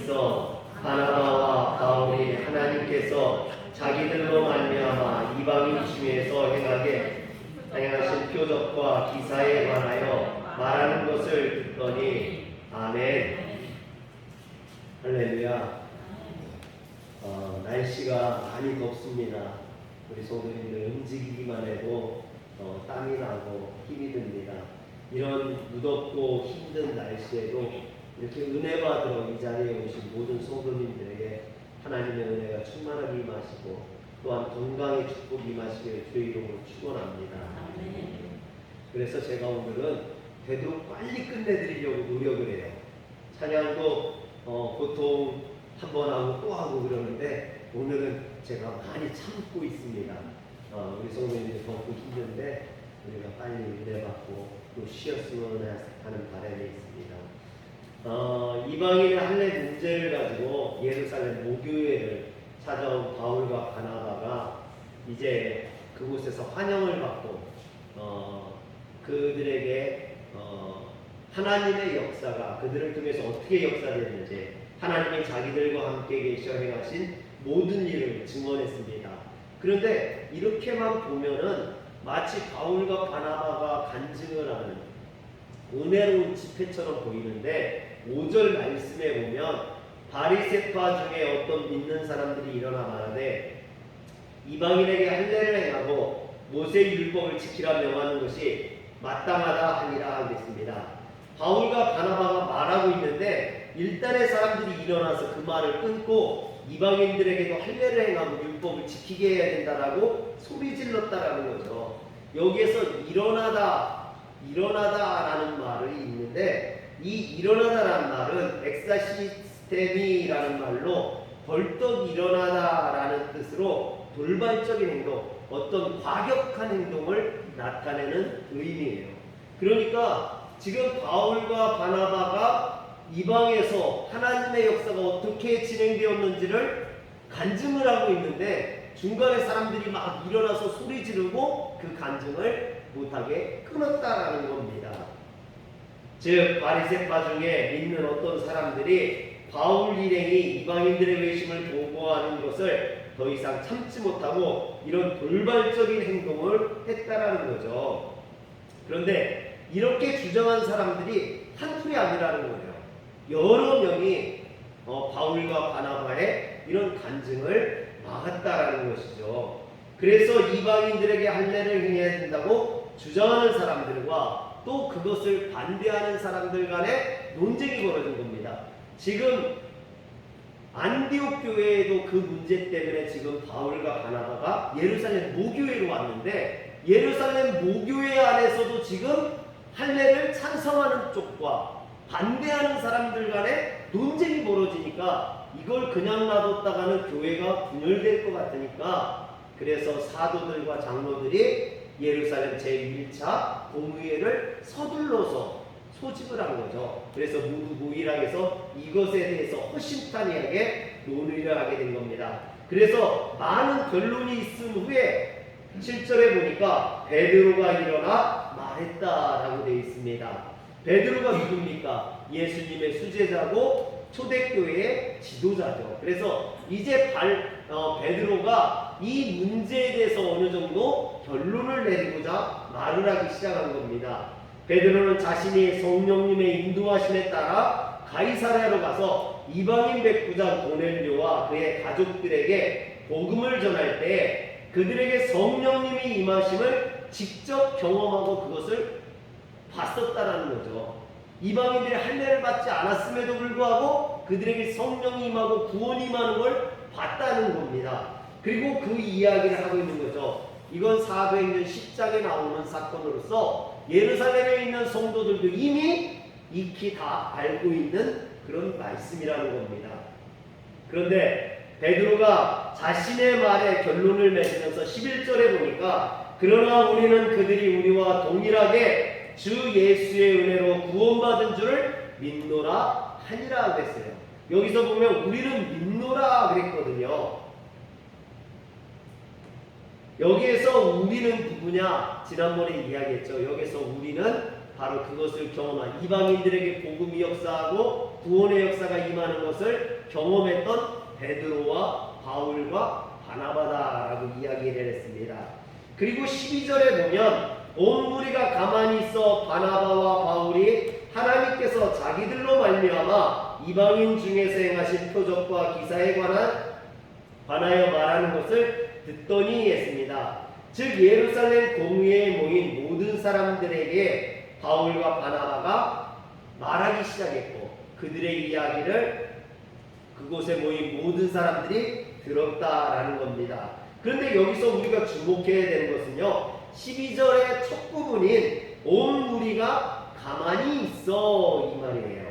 있어 바나바와 바울이 하나님께서 자기들로 말미암아 이방인 중에서 행하신 표적과 기사에 관하여 말하는 것을 듣더니 아멘. 할렐루야. 날씨가 많이 덥습니다. 우리 성도님들 움직이기만 해도 땀이 나고 힘이 듭니다. 이런 무덥고 힘든 날씨에도 이렇게 은혜 받으러 이 자리에 오신 모든 성도님들에게 하나님의 은혜가 충만하게 임하시고 또한 건강의 축복이 임하시기를 주의 이름으로 축원합니다. 그래서 제가 오늘은 되도록 빨리 끝내드리려고 노력을 해요. 찬양도 보통 한 번 하고 또 하고 그러는데 오늘은 제가 많이 참고 있습니다. 우리 성도님들 덥고 힘든데 우리가 빨리 은혜 받고 또 쉬었으면 하는 바람이 있습니다. 이방인의 할례 문제를 가지고 예루살렘 모교회를 찾아온 바울과 바나바가 이제 그곳에서 환영을 받고 그들에게 하나님의 역사가 그들을 통해서 어떻게 역사되는지 하나님이 자기들과 함께 계셔 행하신 모든 일을 증언했습니다. 그런데 이렇게만 보면은 마치 바울과 바나바가 간증을 하는 은혜로운 집회처럼 보이는데 5절 말씀에 보면 바리새파 중에 어떤 믿는 사람들이 일어나 말하되 이방인에게 할례를 행하고 모세의 율법을 지키라 명하는 것이 마땅하다 하니라 하겠습니다. 바울과 바나바가 말하고 있는데 일단의 사람들이 일어나서 그 말을 끊고 이방인들에게도 할례를 행하고 율법을 지키게 해야 된다라고 소리 질렀다라는 거죠. 여기에서 일어나다라는 말이 있는데 이 일어나다라는 말은 엑사시스템이라는 말로 벌떡 일어나다라는 뜻으로 돌발적인 행동, 어떤 과격한 행동을 나타내는 의미예요. 그러니까 지금 바울과 바나바가 이방에서 하나님의 역사가 어떻게 진행되었는지를 간증을 하고 있는데 중간에 사람들이 막 일어나서 소리 지르고 그 간증을 못하게 끊었다라는 겁니다. 즉 바리새파 중에 믿는 어떤 사람들이 바울 일행이 이방인들의 외심을 보고하는 것을 더 이상 참지 못하고 이런 돌발적인 행동을 했다라는 거죠. 그런데 이렇게 주장한 사람들이 한둘이 아니라는 거예요. 여러 명이 바울과 바나바의 이런 간증을 막았다라는 것이죠. 그래서 이방인들에게 할례를 행해야 된다고 주장하는 사람들과 또 그것을 반대하는 사람들 간에 논쟁이 벌어진 겁니다. 지금 안디옥 교회에도 그 문제 때문에 지금 바울과 바나바가 예루살렘 모교회로 왔는데 예루살렘 모교회 안에서도 지금 할례를 찬성하는 쪽과 반대하는 사람들 간에 논쟁이 벌어지니까 이걸 그냥 놔뒀다가는 교회가 분열될 것 같으니까 그래서 사도들과 장로들이 예루살렘 제1차 공의회를 서둘러서 소집을 한 거죠. 그래서 모두 모이라 해서 이것에 대해서 허심탄회하게 논의를 하게 된 겁니다. 그래서 많은 변론이 있은 후에 7절에 보니까 베드로가 일어나 말했다라고 되어 있습니다. 베드로가 누굽니까? 예수님의 수제자고 초대교회의 지도자죠. 그래서 이제 베드로가 이 문제에 대해서 어느 정도 결론을 내리고자 말을 하기 시작한 겁니다. 베드로는 자신이 성령님의 인도하심에 따라 가이사랴로 가서 이방인 백부장 고넬료와 그의 가족들에게 복음을 전할 때 그들에게 성령님이 임하심을 직접 경험하고 그것을 봤었다라는 거죠. 이방인들이 할례를 받지 않았음에도 불구하고 그들에게 성령이 임하고 구원이 임하는 걸 봤다는 겁니다. 그리고 그 이야기를 하고 있는 거죠. 이건 사도행전 10장에 나오는 사건으로서 예루살렘에 있는 성도들도 이미 익히 다 알고 있는 그런 말씀이라는 겁니다. 그런데 베드로가 자신의 말에 결론을 맺으면서 11절에 보니까 그러나 우리는 그들이 우리와 동일하게 주 예수의 은혜로 구원받은 줄을 믿노라 하니라 그랬어요. 여기서 보면 우리는 믿노라 그랬거든요. 여기에서 우리는 누구냐? 지난번에 이야기했죠. 여기서 우리는 바로 그것을 경험한 이방인들에게 복음이 역사하고 구원의 역사가 임하는 것을 경험했던 베드로와 바울과 바나바다라고 이야기를 했습니다. 그리고 12절에 보면 온 무리가 가만히 있어 바나바와 바울이 하나님께서 자기들로 말미암아 이방인 중에서 행하신 표적과 기사에 관하여 말하는 것을 듣더니 했습니다. 즉 예루살렘 공회에 모인 모든 사람들에게 바울과 바나바가 말하기 시작했고 그들의 이야기를 그곳에 모인 모든 사람들이 들었다라는 겁니다. 그런데 여기서 우리가 주목해야 되는 것은요, 12절의 첫 부분인 온 무리가 가만히 있어 이 말이에요.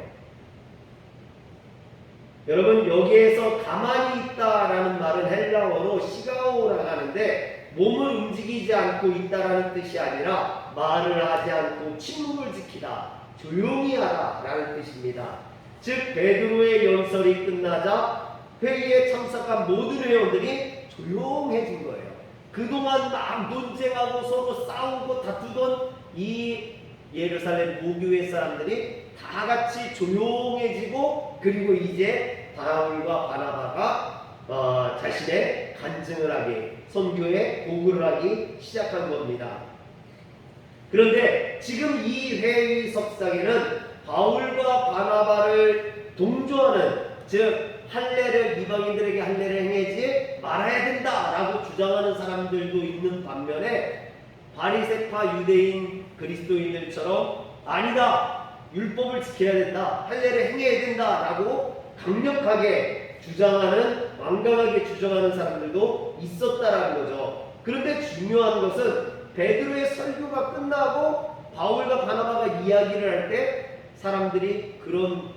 여러분, 여기에서 가만히 있다라는 말은 헬라어로 시가오라고 하는데 몸을 움직이지 않고 있다라는 뜻이 아니라 말을 하지 않고 침묵을 지키다, 조용히 하다라는 뜻입니다. 즉 베드로의 연설이 끝나자 회의에 참석한 모든 회원들이 조용해진 거예요. 그동안 막 논쟁하고 서로 싸우고 다투던 이 예루살렘 모교회 사람들이 다 같이 조용해지고, 그리고 이제 바울과 바나바가 자신의 간증을 하기, 선교에 보고를 하기 시작한 겁니다. 그런데 지금 이 회의석상에는 바울과 바나바를 동조하는, 즉 할례를, 이방인들에게 할례를 행하지 말아야 된다라고 주장하는 사람들도 있는 반면에 바리새파 유대인 그리스도인들처럼 아니다, 율법을 지켜야 된다, 할례를 행해야 된다라고 강력하게 주장하는, 완강하게 주장하는 사람들도 있었다라는 거죠. 그런데 중요한 것은 베드로의 설교가 끝나고 바울과 바나바가 이야기를 할 때 사람들이, 그런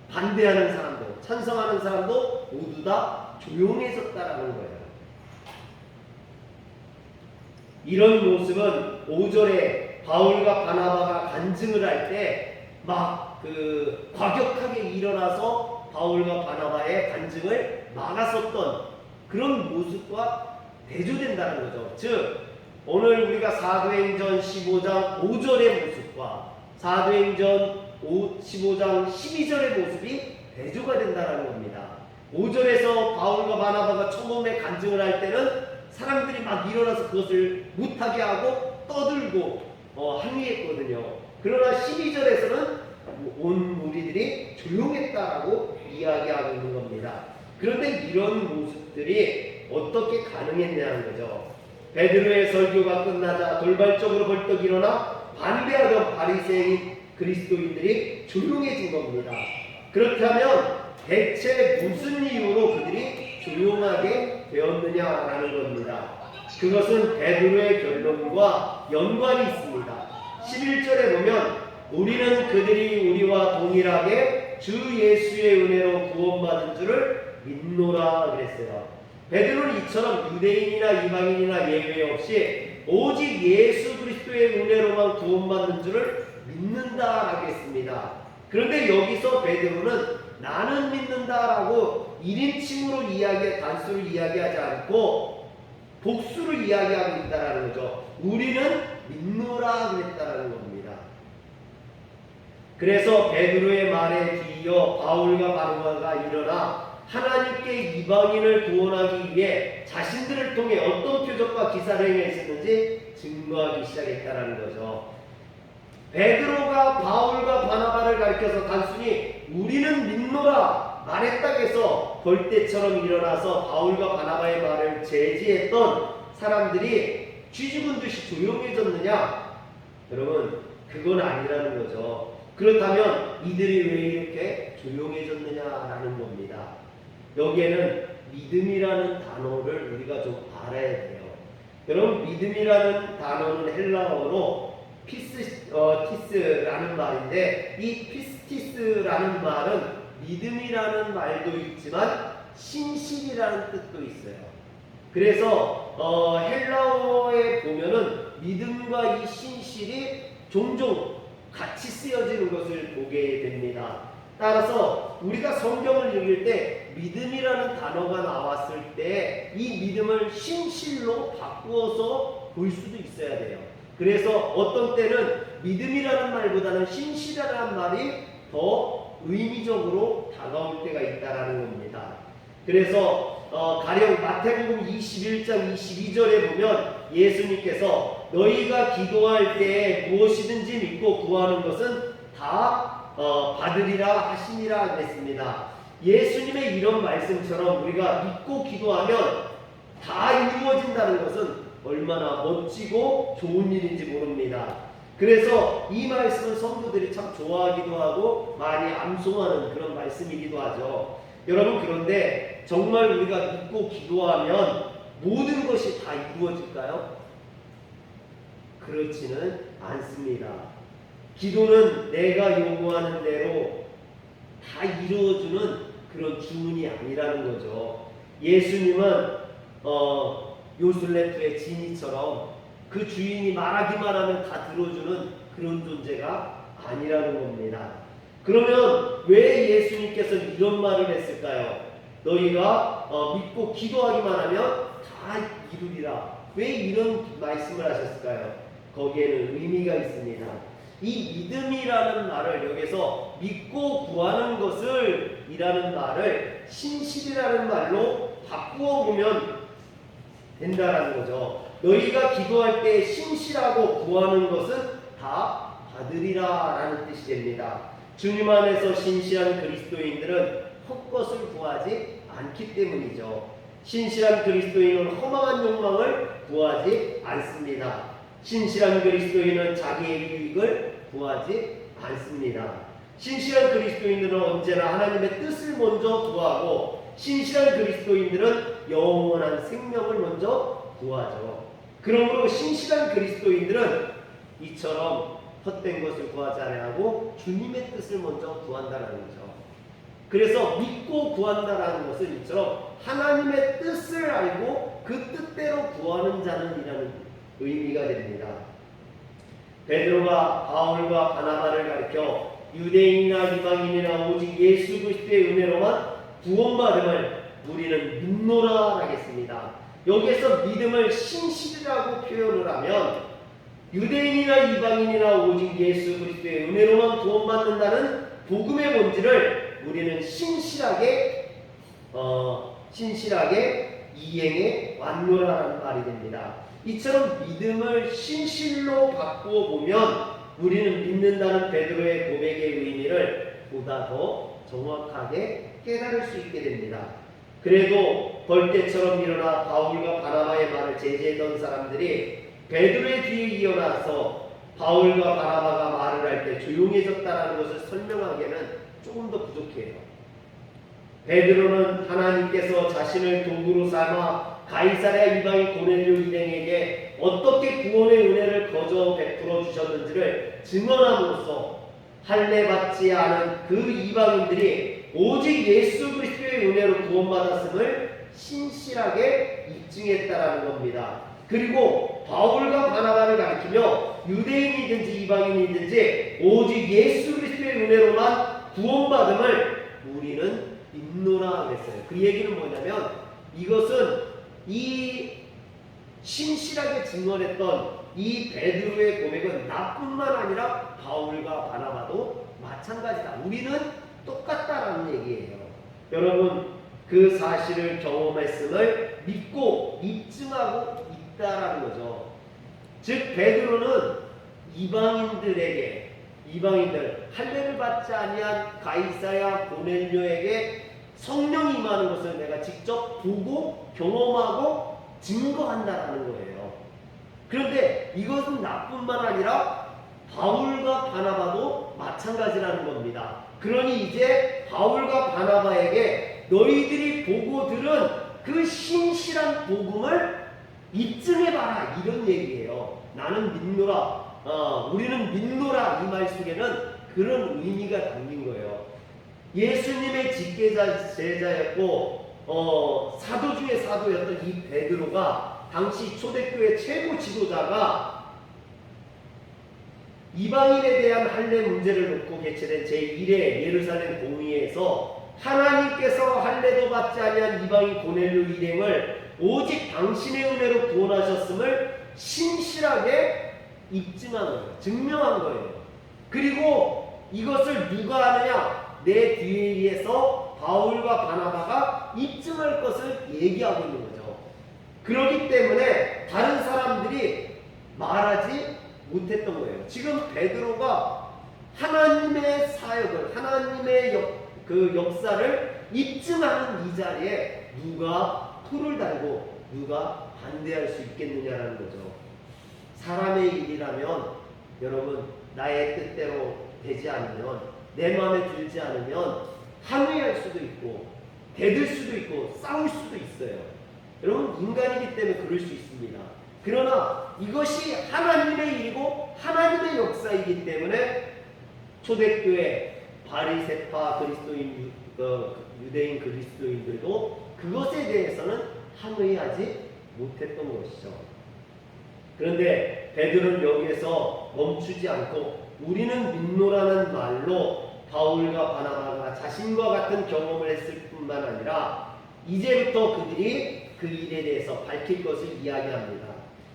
반대하는 사람도 찬성하는 사람도 모두 다 조용해졌다라는 거예요. 이런 모습은 5절에 바울과 바나바가 간증을 할 때 막 과격하게 일어나서 바울과 바나바의 간증을 막았었던 그런 모습과 대조된다는 거죠. 즉 오늘 우리가 사도행전 15장 5절의 모습과 사도행전 15장 12절의 모습이 대조가 된다는 겁니다. 5절에서 바울과 바나바가 처음에 간증을 할 때는 사람들이 막 일어나서 그것을 못하게 하고 떠들고 항의했거든요. 그러나 12절에서는 온 무리들이 조용했다라고 이야기하고 있는 겁니다. 그런데 이런 모습들이 어떻게 가능했냐는 거죠. 베드로의 설교가 끝나자 돌발적으로 벌떡 일어나 반대하던 바리새인 그리스도인들이 조용해진 겁니다. 그렇다면 대체 무슨 이유로 그들이 조용하게 되었느냐라는 겁니다. 그것은 베드로의 결론과 연관이 있습니다. 11절에 보면 우리는 그들이 우리와 동일하게 주 예수의 은혜로 구원받은 줄을 믿노라 그랬어요. 베드로는 이처럼 유대인이나 이방인이나 예외 없이 오직 예수 그리스도의 은혜로만 구원받는 줄을 믿는다라고 했습니다. 그런데 여기서 베드로는 나는 믿는다라고 1인칭으로 단수를 이야기하지 않고 복수를 이야기하고 있다라는 거죠. 우리는 믿노라 그랬다라는 겁니다. 그래서 베드로의 말에 뒤이어 바울과 바나바가 일어나 하나님께 이방인을 구원하기 위해 자신들을 통해 어떤 표적과 기사를 행했었는지 증거하기 시작했다라는 거죠. 베드로가 바울과 바나바를 가리켜서 단순히 우리는 믿노라 말했다고 해서 벌떼처럼 일어나서 바울과 바나바의 말을 제지했던 사람들이 쥐죽은 듯이 조용해졌느냐? 여러분, 그건 아니라는 거죠. 그렇다면 이들이 왜 이렇게 조용해졌느냐라는 겁니다. 여기에는 믿음이라는 단어를 우리가 좀 알아야 돼요. 여러분, 믿음이라는 단어는 헬라어로 피스티스라는 말인데, 이 피스티스라는 말은 믿음이라는 말도 있지만 신실이라는 뜻도 있어요. 그래서 헬라어에 보면은 믿음과 이 신실이 종종 같이 쓰여지는 것을 보게 됩니다. 따라서 우리가 성경을 읽을 때 믿음이라는 단어가 나왔을 때 이 믿음을 신실로 바꾸어서 볼 수도 있어야 돼요. 그래서 어떤 때는 믿음이라는 말보다는 신실이라는 말이 더 의미적으로 다가올 때가 있다라는 겁니다. 그래서 가령 마태복음 21장 22절에 보면 예수님께서 너희가 기도할 때 무엇이든지 믿고 구하는 것은 다 받으리라 하시니라 그랬습니다. 예수님의 이런 말씀처럼 우리가 믿고 기도하면 다 이루어진다는 것은 얼마나 멋지고 좋은 일인지 모릅니다. 그래서 이 말씀은 성도들이 참 좋아하기도 하고 많이 암송하는 그런 말씀이기도 하죠. 여러분, 그런데 정말 우리가 믿고 기도하면 모든 것이 다 이루어질까요? 그렇지는 않습니다. 기도는 내가 요구하는 대로 다 이루어주는 그런 주문이 아니라는 거죠. 예수님은 요술레트의 지니처럼 그 주인이 말하기만 하면 다 들어주는 그런 존재가 아니라는 겁니다. 그러면 왜 예수님께서는 이런 말을 했을까요? 너희가 믿고 기도하기만 하면 다 이루리라. 왜 이런 말씀을 하셨을까요? 거기에는 의미가 있습니다. 이 믿음이라는 말을 여기서 믿고 구하는 것을 이라는 말을 신실이라는 말로 바꾸어 보면 된다라는 거죠. 너희가 기도할 때 신실하고 구하는 것은 다 받으리라 라는 뜻이 됩니다. 주님 안에서 신실한 그리스도인들은 헛것을 구하지 않기 때문이죠. 신실한 그리스도인은 허망한 욕망을 구하지 않습니다. 신실한 그리스도인은 자기의 유익을 구하지 않습니다. 신실한 그리스도인들은 언제나 하나님의 뜻을 먼저 구하고 신실한 그리스도인들은 영원한 생명을 먼저 구하죠. 그러므로 신실한 그리스도인들은 이처럼 헛된 것을 구하지 아니하고 주님의 뜻을 먼저 구한다는 거죠. 그래서 믿고 구한다라는 것은 이처럼 하나님의 뜻을 알고 그 뜻대로 구하는 자는이라는 의미가 됩니다. 베드로가 바울과 바나바를 가리켜 유대인이나 이방인이나 오직 예수 그리스도의 은혜로만 구원받음을 우리는 믿노라 하겠습니다. 여기에서 믿음을 신실이라고 표현을 하면 유대인이나 이방인이나 오직 예수 그리스도의 은혜로만 구원받는다는 복음의 본질을 우리는 신실하게 이행해 왔노라라는 말이 됩니다. 이처럼 믿음을 신실로 바꾸어 보면 우리는 믿는다는 베드로의 고백의 의미를 보다 더 정확하게 깨달을 수 있게 됩니다. 그래도 벌떼처럼 일어나 바울과 바나바의 말을 제지했던 사람들이 베드로의 뒤에 이어나서 바울과 바나바가 말을 할 때 조용해졌다는 것을 설명하기에는 조금 더 부족해요. 베드로는 하나님께서 자신을 도구로 삼아 가이사랴 이방인 고넬료 일행에게 어떻게 구원의 은혜를 거저 베풀어 주셨는지를 증언함으로써 할례 받지 않은 그 이방인들이 오직 예수 그리스도의 은혜로 구원받았음을 신실하게 입증했다라는 겁니다. 그리고 바울과 바나바를 가리키며 유대인이든지 이방인이든지 오직 예수 그리스도의 은혜로만 구원받음을 우리는 믿노라 그랬어요. 그 얘기는 뭐냐면 이것은 이 신실하게 증언했던 이 베드로의 고백은 나뿐만 아니라 바울과 바나바도 마찬가지다. 우리는 똑같다라는 얘기예요. 여러분, 그 사실을 경험했음을 믿고 입증하고 있다라는 거죠. 즉 베드로는 이방인들 할례를 받지 아니한 가이사랴 고넬료에게 성령이 임하는 것을 내가 직접 보고 경험하고 증거한다라는 거예요. 그런데 이것은 나뿐만 아니라 바울과 바나바도 마찬가지라는 겁니다. 그러니 이제 바울과 바나바에게 너희들이 보고 들은 그 신실한 복음을 입증해봐라 이런 얘기예요. 나는 믿노라, 우리는 믿노라 이 말 속에는 그런 의미가 담긴 거예요. 예수님의 제자였고 사도 중에 사도였던 이 베드로가 당시 초대교회 최고 지도자가 이방인에 대한 할례 문제를 놓고 개최된 제1회 예루살렘 공의회에서 하나님께서 할례도 받지 아니한 이방인 고넬료 일행을 오직 당신의 은혜로 구원하셨음을 신실하게 입증한 거예요. 증명한 거예요. 그리고 이것을 누가 하느냐? 내 뒤에서 바울과 바나바가 입증할 것을 얘기하고 있는 거죠. 그렇기 때문에 다른 사람들이 말하지 못했던 거예요. 지금 베드로가 하나님의 사역을, 하나님의 그 역사를 입증하는 이 자리에 누가 토를 달고 누가 반대할 수 있겠느냐라는 거죠. 사람의 일이라면 여러분, 나의 뜻대로 되지 않으면, 내 마음에 들지 않으면 항의할 수도 있고 대들 수도 있고 싸울 수도 있어요. 여러분, 인간이기 때문에 그럴 수 있습니다. 그러나 이것이 하나님의 일이고 하나님의 역사이기 때문에 초대교회 바리새파 그리스도인, 유대인 그리스도인들도 그것에 대해서는 항의하지 못했던 것이죠. 그런데 베드로는 여기에서 멈추지 않고 우리는 믿노라는 말로 바울과 바나바가 자신과 같은 경험을 했을 뿐만 아니라 이제부터 그들이 그 일에 대해서 밝힐 것을 이야기합니다.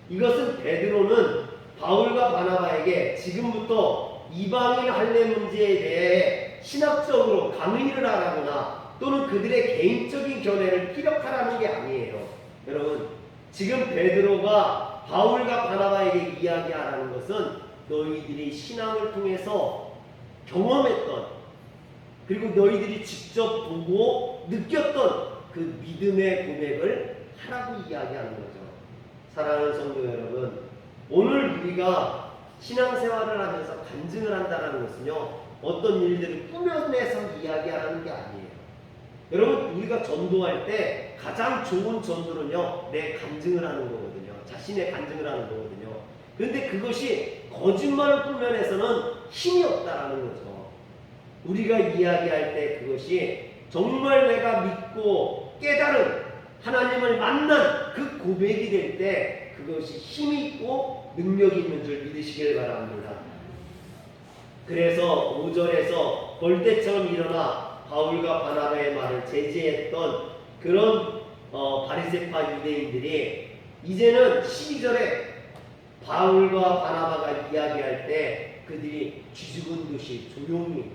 이것은 베드로는 바울과 바나바에게 지금부터 이방인 할례 문제에 대해 신학적으로 강의를 하라거나 또는 그들의 개인적인 견해를 피력하라는 게 아니에요. 여러분, 지금 베드로가 바울과 바나바에게 이야기하라는 것은 너희들이 신앙을 통해서 경험했던, 그리고 너희들이 직접 보고 느꼈던 그 믿음의 고백을 하라고 이야기하는 거죠. 사랑하는 성도 여러분, 오늘 우리가 신앙생활을 하면서 간증을 한다는 것은요, 어떤 일들을 꾸며내서 이야기하라는 게 아니에요. 여러분, 우리가 전도할 때 가장 좋은 전도는요, 내 간증을 하는 거거든요. 자신의 간증을 하는 거거든요. 그런데 그것이 거짓말을 꾸며내서는 힘이 없다라는 거죠. 우리가 이야기할 때 그것이 정말 내가 믿고 깨달은 하나님을 만난 그 고백이 될 때 그것이 힘이 있고 능력이 있는 줄 믿으시길 바랍니다. 그래서 5절에서 벌떼처럼 일어나 바울과 바나바의 말을 제지했던 그런 바리새파 유대인들이 이제는 12절에 바울과 바나바가 이야기할 때 그들이 쥐죽은 듯이 조용히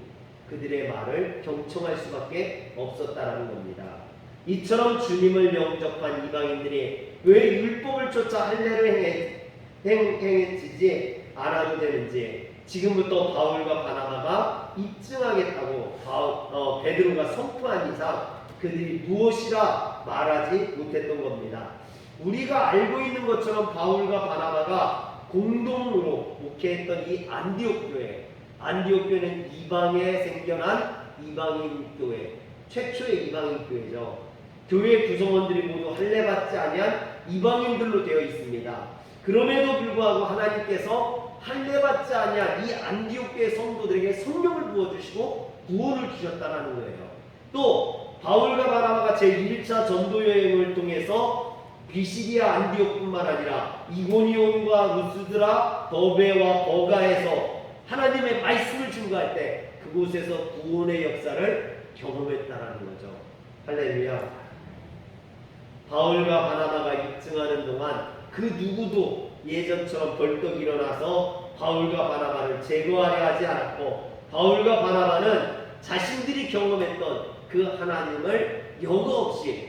그들의 말을 경청할 수밖에 없었다라는 겁니다. 이처럼 주님을 영접한 이방인들이 왜 율법을 쫓아 할례를 행했지 않아도 되는지 지금부터 바울과 바나바가 입증하겠다고 베드로가 선포한 이상 그들이 무엇이라 말하지 못했던 겁니다. 우리가 알고 있는 것처럼 바울과 바나바가 공동으로 목회했던 이 안디옥 교회, 안디옥 교회는 이방에 생겨난 이방인 교회, 최초의 이방인 교회죠. 교회 구성원들이 모두 할례받지 아니한 이방인들로 되어 있습니다. 그럼에도 불구하고 하나님께서 할례받지 아니한 이 안디옥 교회 성도들에게 성령을 부어주시고 구원을 주셨다는 거예요. 또 바울과 바나바가 제1차 전도 여행을 통해서 비시리아 안디옥뿐만 아니라 이고니온과 루스드라, 더베와 버가에서 하나님의 말씀을 증거할 때 그곳에서 구원의 역사를 경험했다라는 거죠. 할렐루야. 바울과 바나바가 입증하는 동안 그 누구도 예전처럼 벌떡 일어나서 바울과 바나바를 제거하려 하지 않았고, 바울과 바나바는 자신들이 경험했던 그 하나님을 여과 없이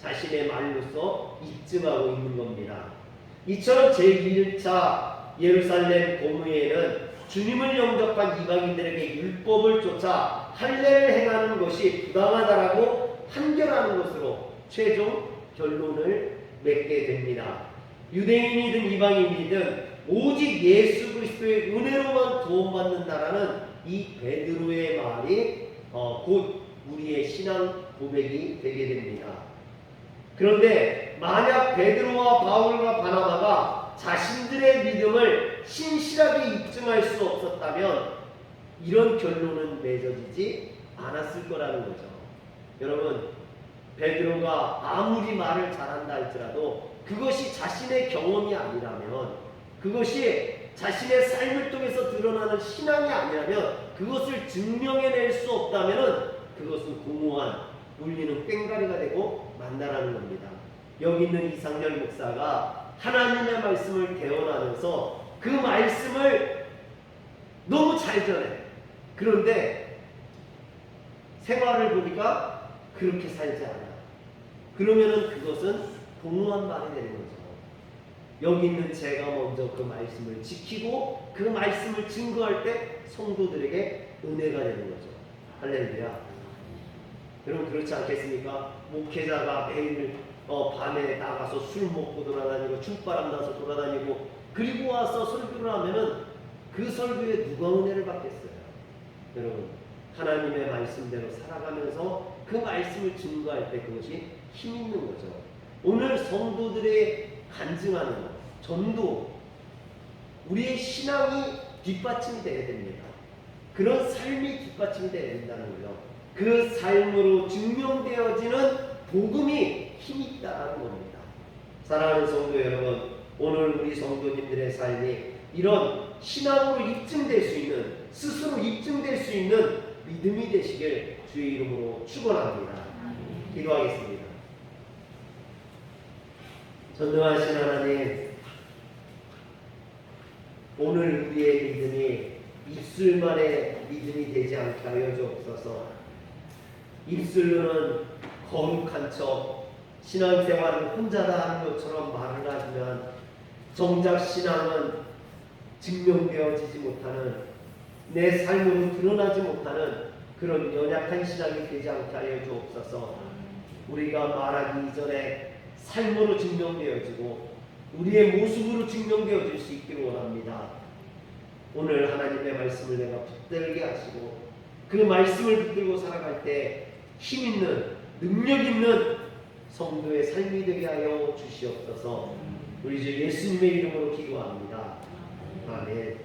자신의 말로써 입증하고 있는 겁니다. 이처럼 제1차 예루살렘 공회에는 주님을 영접한 이방인들에게 율법을 쫓아 할례를 행하는 것이 부당하다라고 판결하는 것으로 최종 결론을 맺게 됩니다. 유대인이든 이방인이든 오직 예수 그리스도의 은혜로만 구원받는다라는 이 베드로의 말이 곧 우리의 신앙 고백이 되게 됩니다. 그런데 만약 베드로와 바울과 바나바가 자신들의 믿음을 신실하게 입증할 수 없었다면 이런 결론은 맺어지지 않았을 거라는 거죠. 여러분, 베드로가 아무리 말을 잘한다 할지라도 그것이 자신의 경험이 아니라면, 그것이 자신의 삶을 통해서 드러나는 신앙이 아니라면, 그것을 증명해낼 수 없다면 그것은 공허한 울리는 꽹과리가 되고 만다라는 겁니다. 여기 있는 이상열 목사가 하나님의 말씀을 대언하면서 그 말씀을 너무 잘 전해. 그런데 생활을 보니까 그렇게 살지 않아. 그러면은 그것은 동무한 말이 되는 거죠. 여기 있는 제가 먼저 그 말씀을 지키고 그 말씀을 증거할 때 성도들에게 은혜가 되는 거죠. 할렐루야. 여러분 그렇지 않겠습니까? 목회자가 매일 밤에 나가서 술 먹고 돌아다니고 죽바람 나서 돌아다니고 그리고 와서 설교를 하면은 그 설교에 누가 은혜를 받겠어요? 여러분 하나님의 말씀대로 살아가면서 그 말씀을 증거할 때 그것이 힘 있는 거죠. 오늘 성도들의 간증하는 것, 전도, 우리의 신앙이 뒷받침이 되어야 됩니다. 그런 삶이 뒷받침이 되어야 된다는 거예요. 그 삶으로 증명되어지는 복음이 힘이 있다는 겁니다. 사랑하는 성도 여러분, 오늘 우리 성도님들의 삶이 이런 신앙으로 입증될 수 있는, 스스로 입증될 수 있는 믿음이 되시길 주의 이름으로 축원합니다. 기도하겠습니다. 전능하신 하나님, 오늘 우리의 믿음이 입술만의 믿음이 되지 않게 하여 주옵소서. 입술로는 거룩한 척 신앙생활을 혼자다 하는 것처럼 말을 하지만 정작 신앙은 증명되어지지 못하는, 내 삶으로 드러나지 못하는 그런 연약한 신앙이 되지 않게 하여 주옵소서. 우리가 말하기 이전에 삶으로 증명되어지고 우리의 모습으로 증명되어질 수 있기를 원합니다. 오늘 하나님의 말씀을 내가 붙들게 하시고 그 말씀을 붙들고 살아갈 때 힘 있는, 능력 있는 성도의 삶이 되게 하여 주시옵소서. 우리 주 예수님의 이름으로 기도합니다. 아멘.